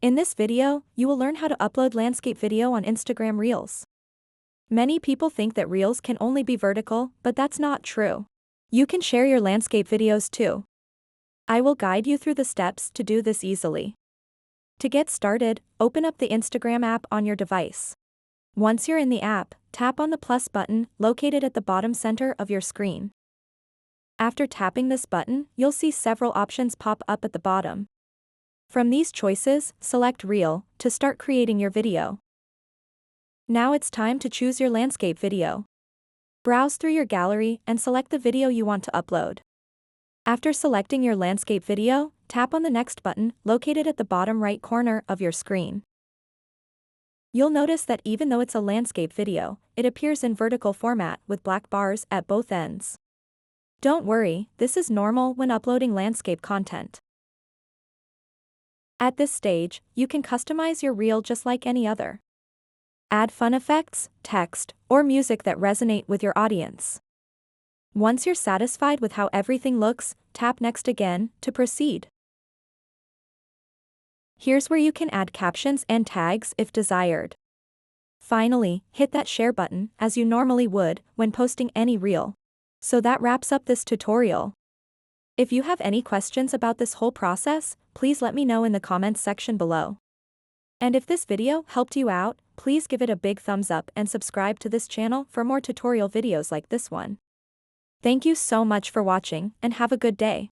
In this video, you will learn how to upload landscape video on Instagram Reels. Many people think that Reels can only be vertical, but that's not true. You can share your landscape videos too. I will guide you through the steps to do this easily. To get started, open up the Instagram app on your device. Once you're in the app, tap on the plus button located at the bottom center of your screen. After tapping this button, you'll see several options pop up at the bottom. From these choices, select Reel to start creating your video. Now it's time to choose your landscape video. Browse through your gallery and select the video you want to upload. After selecting your landscape video, tap on the next button located at the bottom right corner of your screen. You'll notice that even though it's a landscape video, it appears in vertical format with black bars at both ends. Don't worry, this is normal when uploading landscape content. At this stage, you can customize your reel just like any other. Add fun effects, text, or music that resonate with your audience. Once you're satisfied with how everything looks, tap Next again to proceed. Here's where you can add captions and tags if desired. Finally, hit that share button as you normally would when posting any reel. So that wraps up this tutorial. If you have any questions about this whole process, please let me know in the comments section below. And if this video helped you out, please give it a big thumbs up and subscribe to this channel for more tutorial videos like this one. Thank you so much for watching and have a good day.